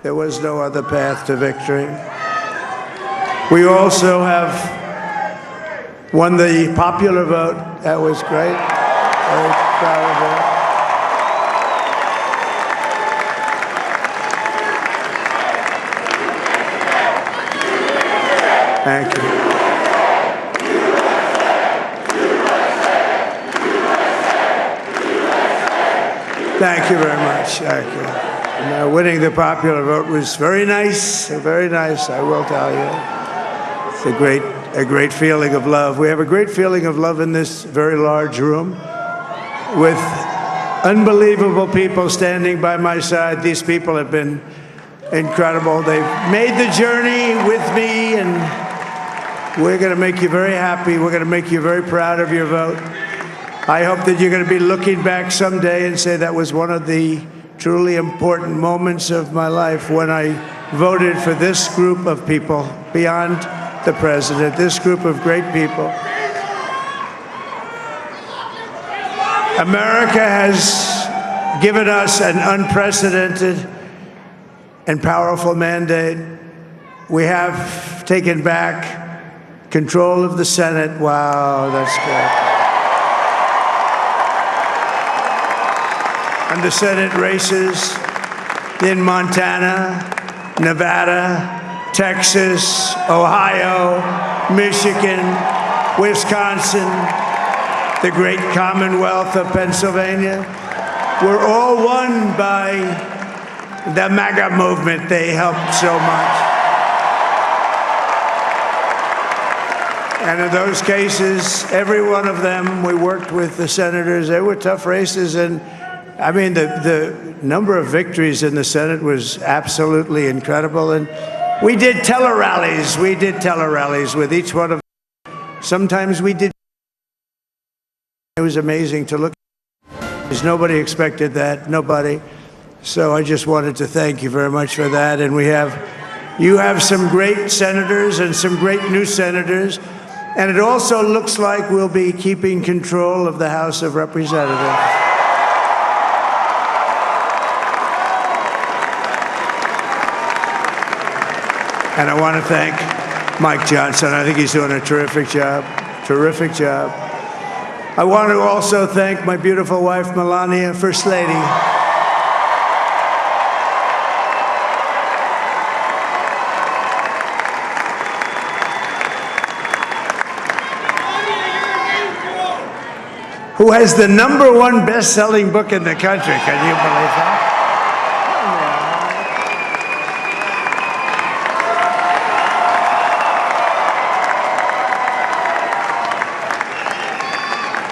There was no other path to victory. We also have won the popular vote. That was great. Very proud of it. Thank you. Thank you very much. Thank you. And, winning the popular vote was very nice, I will tell you. It's a great feeling of love. We have a great feeling of love in this very large room with unbelievable people standing by my side. These people have been incredible. They've made the journey with me, and we're going to make you very happy. We're going to make you very proud of your vote. I hope that you're going to be looking back someday and say that was one of the truly important moments of my life when I voted for this group of people beyond the president, this group of great people. America has given us an unprecedented and powerful mandate. We have taken back control of the Senate. Wow, that's good. And the Senate races in Montana, Nevada, Texas, Ohio, Michigan, Wisconsin, the great Commonwealth of Pennsylvania, were all won by the MAGA movement. They helped so much. And in those cases, every one of them, we worked with the senators. They were tough races, and I mean, the number of victories in the Senate was absolutely incredible. And we did tele-rallies. We did tele-rallies with each one of them. Sometimes we did. It was amazing to look at. Nobody expected that, nobody. So I just wanted to thank you very much for that. And you have some great senators and some great new senators. And it also looks like we'll be keeping control of the House of Representatives. And I want to thank Mike Johnson. I think he's doing a terrific job. Terrific job. I want to also thank my beautiful wife, Melania, First Lady. Who has the #1 best-selling book in the country. Can you believe that?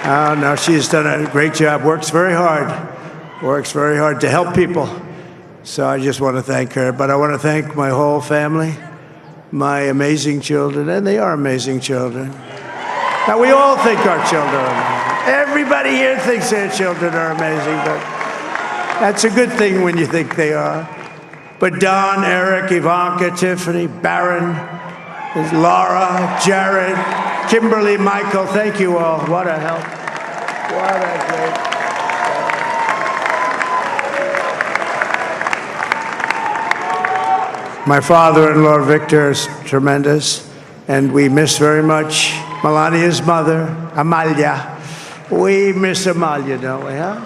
Oh, no, she's done a great job, works very hard to help people. So I just want to thank her. But I want to thank my whole family, my amazing children, and they are amazing children. Now, we all think our children are amazing. Everybody here thinks their children are amazing, but that's a good thing when you think they are. But Don, Eric, Ivanka, Tiffany, Barron, Laura, Jared, Kimberly, Michael, thank you all. What a help. What a great. My father-in-law, Victor, is tremendous, and we miss very much Melania's mother, Amalia. We miss Amalia, don't we, huh?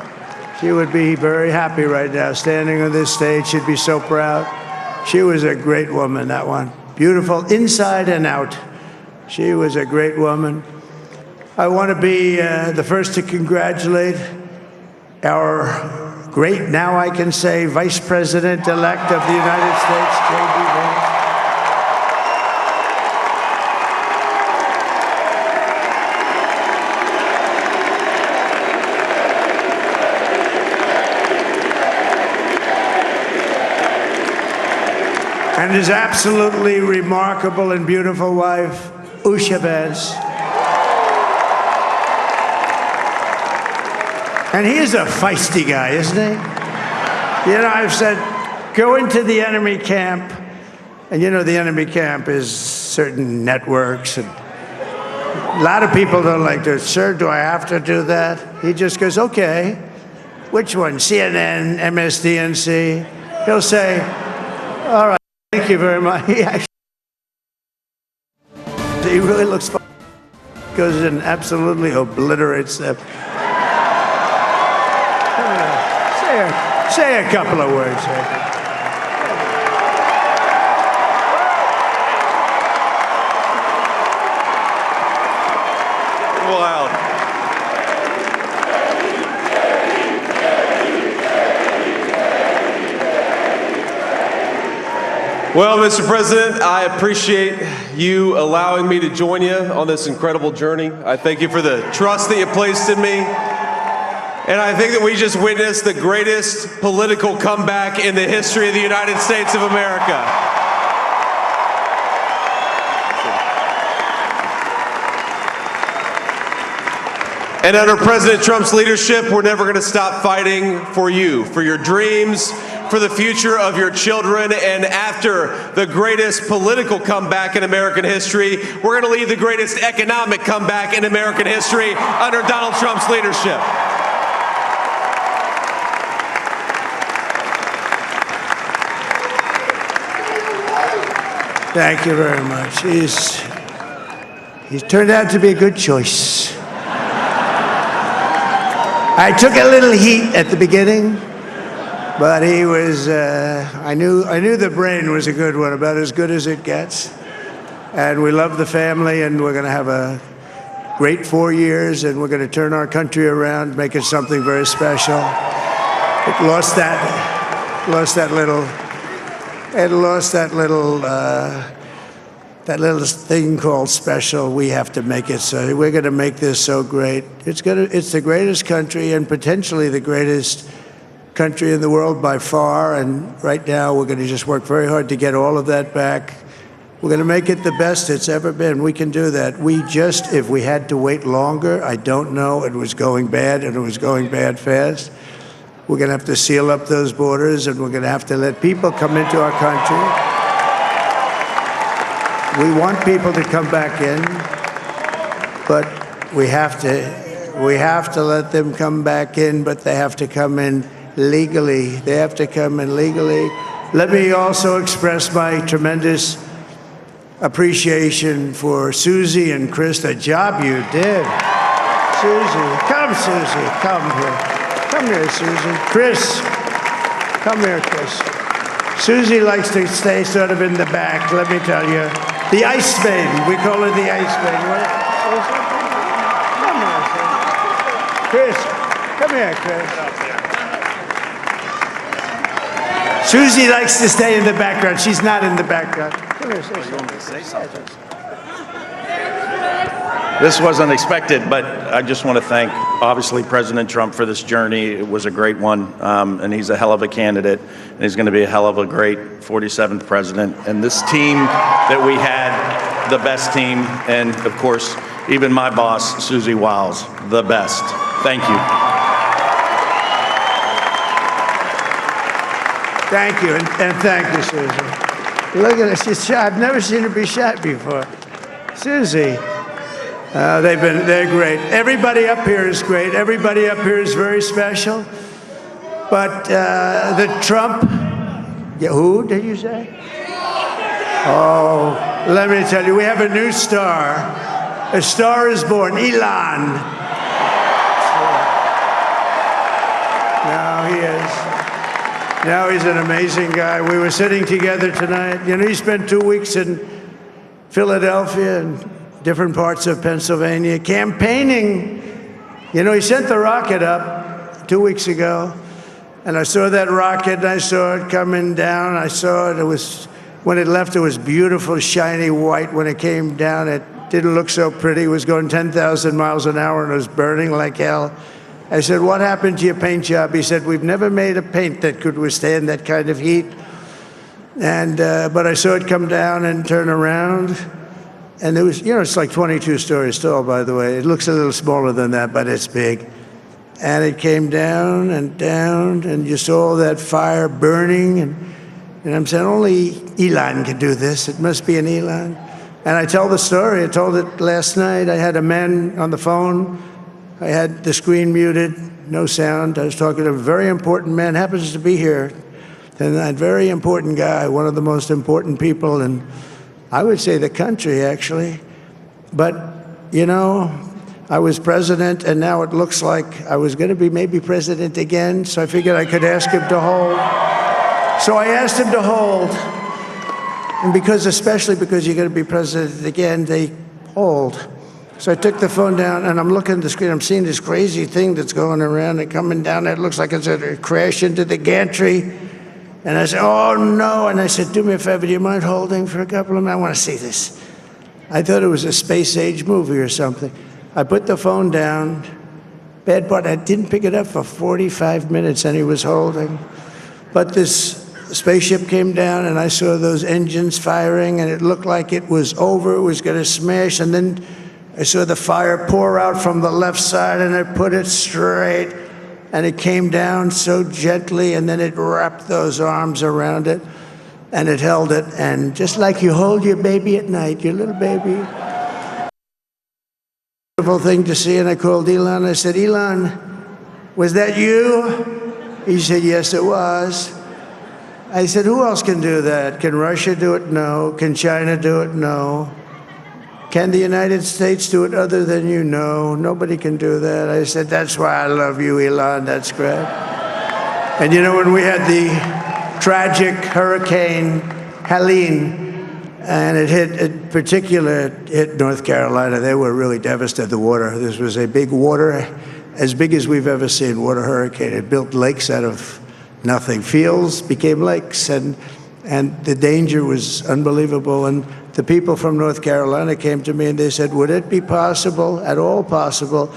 She would be very happy right now, standing on this stage. She'd be so proud. She was a great woman, that one. Beautiful inside and out. She was a great woman. I want to be the first to congratulate our great, now I can say, Vice President-elect of the United States, J.D. Vance. And his absolutely remarkable and beautiful wife, Usha Vance. And he's a feisty guy, isn't he? You know, I've said, go into the enemy camp. And you know, the enemy camp is certain networks. And a lot of people don't like to, sir, do I have to do that? He just goes, okay. Which one? CNN, MSDNC? He'll say, All right. Thank you very much. He really looks fun. Goes in and absolutely obliterates them. Say a couple of words. Wild. Well, Mr. President, I appreciate you allowing me to join you on this incredible journey. I thank you for the trust that you placed in me. And I think that we just witnessed the greatest political comeback in the history of the United States of America. And under President Trump's leadership, we're never going to stop fighting for you, for your dreams, for the future of your children. And after the greatest political comeback in American history, we're going to lead the greatest economic comeback in American history under Donald Trump's leadership. Thank you very much. He's turned out to be a good choice. I took a little heat at the beginning, but he was, I knew the brain was a good one, about as good as it gets. And we love the family, and we're going to have a great 4 years, and we're going to turn our country around, make it something very special. It lost that little thing called special. We have to make it so. We're going to make this so great. It's the greatest country and potentially the greatest country in the world by far. And right now we're going to just work very hard to get all of that back. We're going to make it the best it's ever been. We can do that. If we had to wait longer, I don't know. It was going bad, and it was going bad fast. We're going to have to seal up those borders, and we're going to have to let people come into our country. We want people to come back in, but we have to let them come back in, but they have to come in legally. They have to come in legally. Let me also express my tremendous appreciation for Susie and Chris, the job you did. Susie, come here. Come here, Susie. Chris, come here, Chris. Susie likes to stay sort of in the back, let me tell you. The Ice Maiden, we call her the Ice Maiden. Come here, Chris. Susie likes to stay in the background. She's not in the background. Come here, say something. This was unexpected, but I just want to thank, obviously, President Trump for this journey. It was a great one, and he's a hell of a candidate, and he's going to be a hell of a great 47th president. And this team that we had, the best team, and, of course, even my boss, Susie Wiles, the best. Thank you. Thank you, and thank you, Susie. Look at her, she's shy. I've never seen her be shy before. Susie. They're great. Everybody up here is great. Everybody up here is very special. But the Trump, who did you say? Oh, let me tell you, we have a new star. A star is born, Elon. Now he is. Now he's an amazing guy. We were sitting together tonight. You know, he spent 2 weeks in Philadelphia and different parts of Pennsylvania, campaigning. You know, he sent the rocket up 2 weeks ago, and I saw that rocket, and I saw it coming down. I saw it. When it left, it was beautiful, shiny white. When it came down, it didn't look so pretty. It was going 10,000 miles an hour, and it was burning like hell. I said, what happened to your paint job? He said, we've never made a paint that could withstand that kind of heat. And but I saw it come down and turn around. And it was, you know, it's like 22 stories tall, by the way. It looks a little smaller than that, but it's big. And it came down, and you saw that fire burning. And I'm saying, only Elon can do this. It must be an Elon. And I tell the story. I told it last night. I had a man on the phone. I had the screen muted, no sound. I was talking to a very important man, happens to be here TV9, very important guy, one of the most important people in, I would say, the country, actually. But, you know, I was president, and now it looks like I was going to be maybe president again, so I figured I could ask him to hold. So I asked him to hold, and especially because you're going to be president again, they hold. So I took the phone down, and I'm looking at the screen. I'm seeing this crazy thing that's going around and coming down. It looks like it's going to crash into the gantry. And I said, oh, no. And I said, do me a favor, do you mind holding for a couple of minutes? I want to see this. I thought it was a space-age movie or something. I put the phone down. Bad part, I didn't pick it up for 45 minutes, and he was holding. But this spaceship came down, and I saw those engines firing, and it looked like it was over. It was going to smash, and then I saw the fire pour out from the left side, and I put it straight, and it came down so gently, and then it wrapped those arms around it, and it held it, and just like you hold your baby at night, your little baby. Beautiful thing to see, and I called Elon. I said, Elon, was that you? He said, yes, it was. I said, who else can do that? Can Russia do it? No. Can China do it? No. Can the United States do it other than you? No, nobody can do that. I said, that's why I love you, Elon. That's great. And you know, when we had the tragic Hurricane Helene, and it hit North Carolina, they were really devastated, the water. This was a big water, as big as we've ever seen, water hurricane. It built lakes out of nothing. Fields became lakes, and the danger was unbelievable. And the people from North Carolina came to me and they said, would it be possible, at all possible,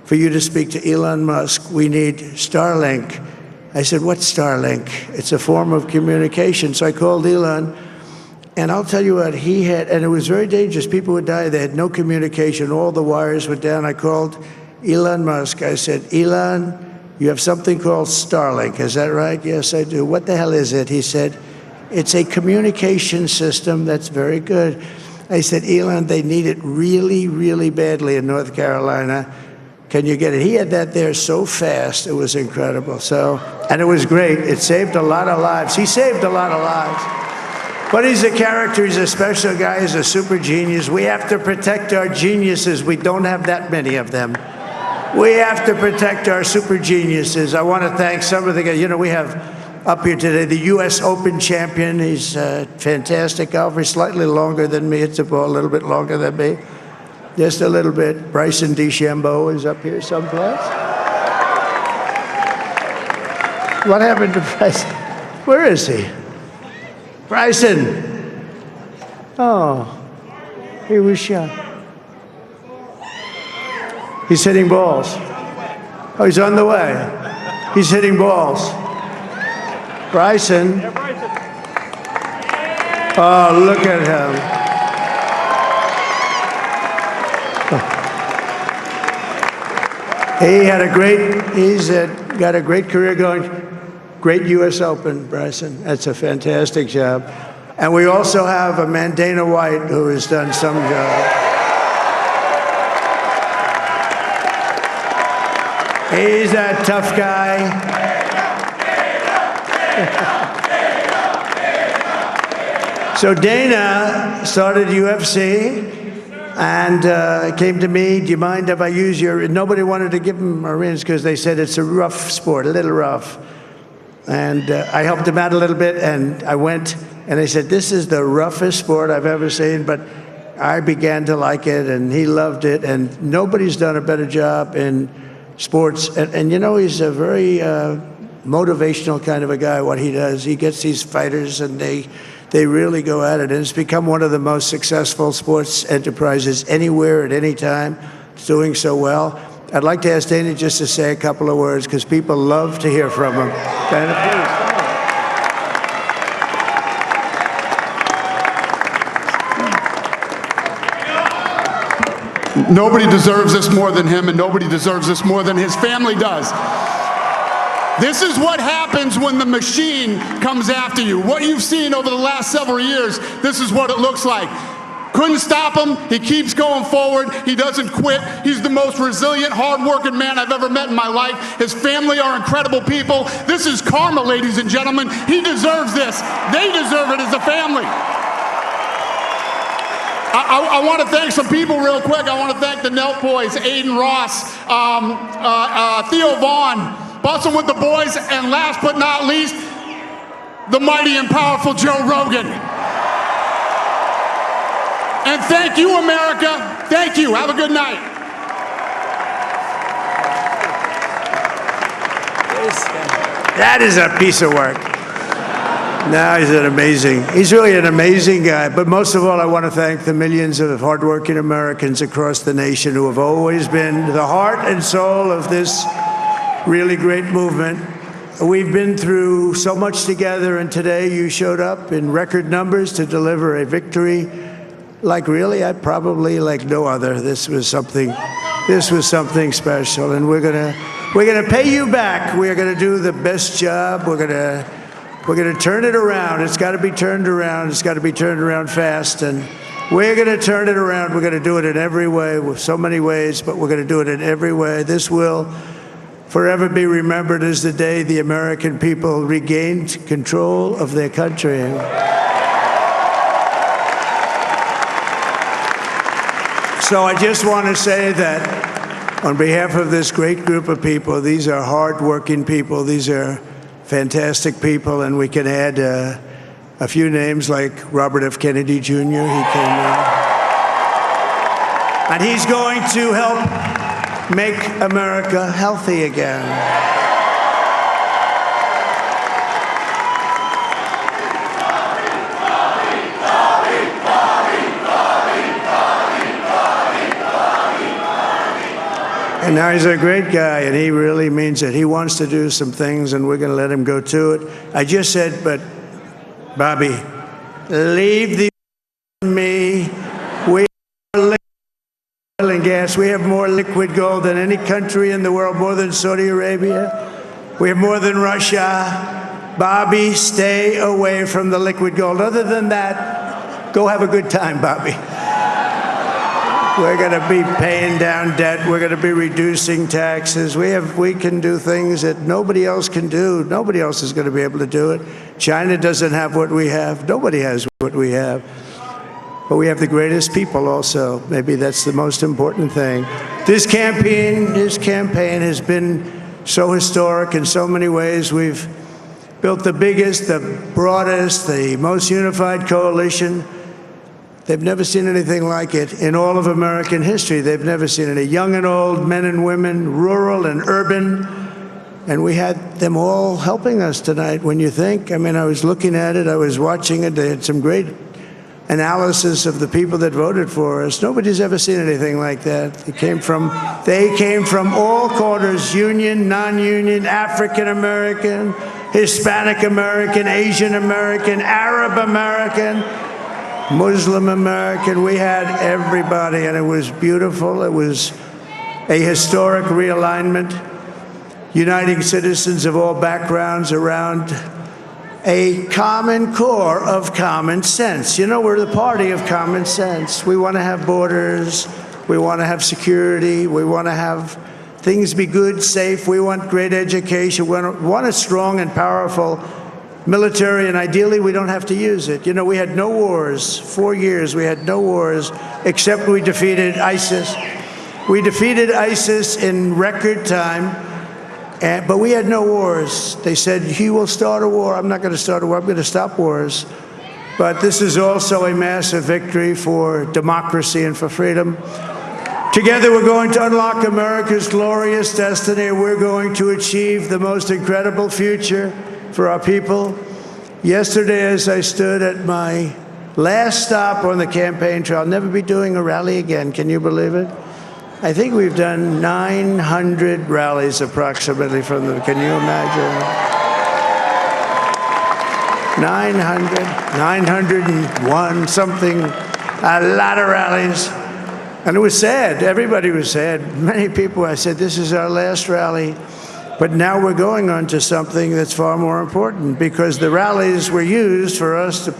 for you to speak to Elon Musk? We need Starlink. I said, what's Starlink? It's a form of communication. So I called Elon, and I'll tell you what, he had, and it was very dangerous. People would die. They had no communication. All the wires were down. I called Elon Musk. I said, Elon, you have something called Starlink. Is that right? Yes, I do. What the hell is it? He said, it's a communication system that's very good. I said, Elon, they need it really, really badly in North Carolina. Can you get it? He had that there so fast, it was incredible. And it was great. It saved a lot of lives. He saved a lot of lives. But he's a character, he's a special guy, he's a super genius. We have to protect our geniuses. We don't have that many of them. We have to protect our super geniuses. I want to thank some of the guys. You know, we have up here today the U.S. Open champion. He's a fantastic golfer, slightly longer than me. It's a ball, a little bit longer than me. Just a little bit. Bryson DeChambeau is up here someplace. What happened to Bryson? Where is he? Bryson. Oh, he was shot. He's hitting balls. Oh, he's on the way. He's hitting balls. Bryson. Oh, look at him. He's got a great career going. Great U.S. Open, Bryson. That's a fantastic job. And we also have a man, Dana White, who has done some job. He's a tough guy. So Dana started UFC and came to me, do you mind if I use your, nobody wanted to give him a rinse because they said it's a rough sport, a little rough. And I helped him out a little bit, and I went, and I said, this is the roughest sport I've ever seen, but I began to like it, and he loved it, and nobody's done a better job in sports. And you know, he's a very motivational kind of a guy, what he does. He gets these fighters, and they really go at it, and it's become one of the most successful sports enterprises anywhere at any time. It's doing so well. I'd like to ask Dana just to say a couple of words, because people love to hear from him. Dana, please. Nobody deserves this more than him, and nobody deserves this more than his family does. This is what happens when the machine comes after you. What you've seen over the last several years, this is what it looks like. Couldn't stop him. He keeps going forward. He doesn't quit. He's the most resilient, hard-working man I've ever met in my life. His family are incredible people. This is karma, ladies and gentlemen. He deserves this. They deserve it as a family. I want to thank some people real quick. I want to thank the Nelk boys, Aiden Ross, Theo Vaughn, Bussin' with the Boys, and last but not least, the mighty and powerful Joe Rogan. And thank you, America. Thank you. Have a good night. That is a piece of work. No, he's really an amazing guy. But most of all, I want to thank the millions of hardworking Americans across the nation who have always been the heart and soul of this really great movement. We've been through so much together, and today you showed up in record numbers to deliver a victory like like no other. This was something special, and we're gonna pay you back. We're gonna do the best job. We're gonna turn it around. It's got to be turned around. It's got to be turned around fast, and we're gonna turn it around. We're gonna do it in every way, with so many ways, but we're gonna do it in every way. This will forever be remembered as the day the American people regained control of their country. So I just want to say that on behalf of this great group of people, these are hard-working people, these are fantastic people, and we can add a few names like Robert F. Kennedy Jr. He came in. And he's going to help make America healthy again. And now he's a great guy, and he really means it. He wants to do some things, and we're going to let him go to it. I just said, but Bobby, leave the me. We are liquid oil and gas. We have more liquid gold than any country in the world, more than Saudi Arabia. We have more than Russia. Bobby, stay away from the liquid gold. Other than that, go have a good time, Bobby. We're going to be paying down debt. We're going to be reducing taxes. We can do things that nobody else can do. Nobody else is going to be able to do it. China doesn't have what we have. Nobody has what we have. But we have the greatest people also. Maybe that's the most important thing. This campaign has been so historic in so many ways. We've built the biggest, the broadest, the most unified coalition. They've never seen anything like it in all of American history. They've never seen it. Young and old, men and women, rural and urban. And we had them all helping us tonight. When you think, I mean, I was looking at it, I was watching it. They had some great analysis of the people that voted for us. Nobody's ever seen anything like that. They came from all corners, union, non-union, African American, Hispanic American, Asian American, Arab American, Muslim American. We had everybody, and it was beautiful. It was a historic realignment, uniting citizens of all backgrounds around a common core of common sense. You know, we're the party of common sense. We want to have borders. We want to have security. We want to have things be good, safe. We want great education. We want a strong and powerful military, and ideally we don't have to use it. You know, we had no wars. 4 years we had no wars, except we defeated ISIS. We defeated ISIS in record time, but we had no wars. They said, he will start a war. I'm not going to start a war. I'm going to stop wars. But this is also a massive victory for democracy and for freedom. Together we're going to unlock America's glorious destiny. We're going to achieve the most incredible future for our people. Yesterday, as I stood at my last stop on the campaign trail, I'll never be doing a rally again. Can you believe it? I think we've done 900 rallies approximately from them. Can you imagine? 901 something, a lot of rallies. And it was sad. Everybody was sad. Many people, I said, this is our last rally. But now we're going on to something that's far more important, because the rallies were used for us to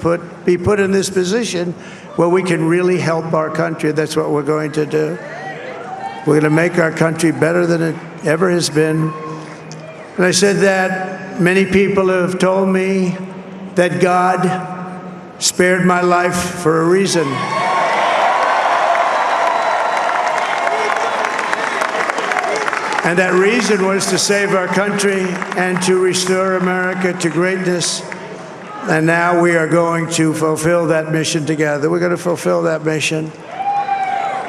be put in this position where we can really help our country. That's what we're going to do. We're going to make our country better than it ever has been. And I said that many people have told me that God spared my life for a reason. And that reason was to save our country and to restore America to greatness. And now we are going to fulfill that mission together. We're going to fulfill that mission.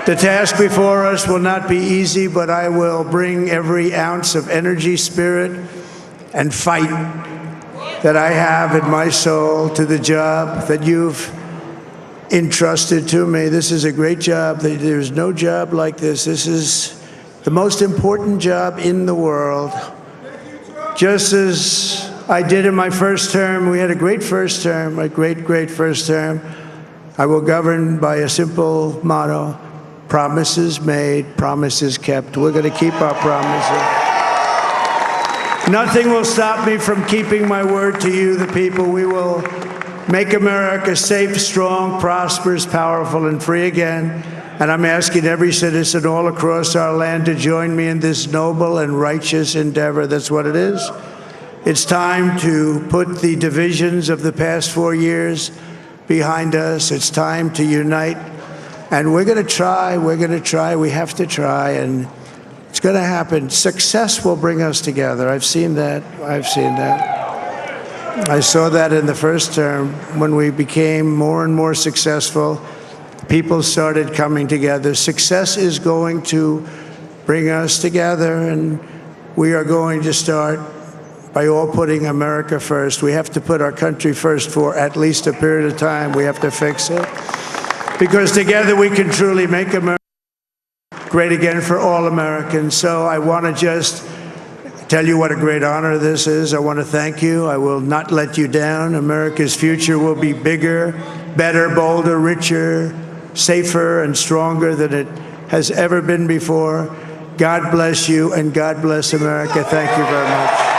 The task before us will not be easy, but I will bring every ounce of energy, spirit, and fight that I have in my soul to the job that you've entrusted to me. This is a great job. There's no job like this. This is the most important job in the world. Just as I did in my first term, we had a great first term, a great first term. I will govern by a simple motto: promises made, promises kept. We're going to keep our promises. Nothing will stop me from keeping my word to you, the people. We will make America safe, strong, prosperous, powerful, and free again. And I'm asking every citizen all across our land to join me in this noble and righteous endeavor. That's what it is. It's time to put the divisions of the past 4 years behind us. It's time to unite. And we're going to try. We have to try. And it's going to happen. Success will bring us together. I've seen that. I saw that in the first term when we became more and more successful. People started coming together. Success is going to bring us together, and we are going to start by all putting America first. We have to put our country first for at least a period of time. We have to fix it, because together we can truly make America great again for all Americans. So I want to just tell you what a great honor this is. I want to thank you. I will not let you down. America's future will be bigger, better, bolder, richer, safer, and stronger than it has ever been before. God bless you, and God bless America. Thank you very much.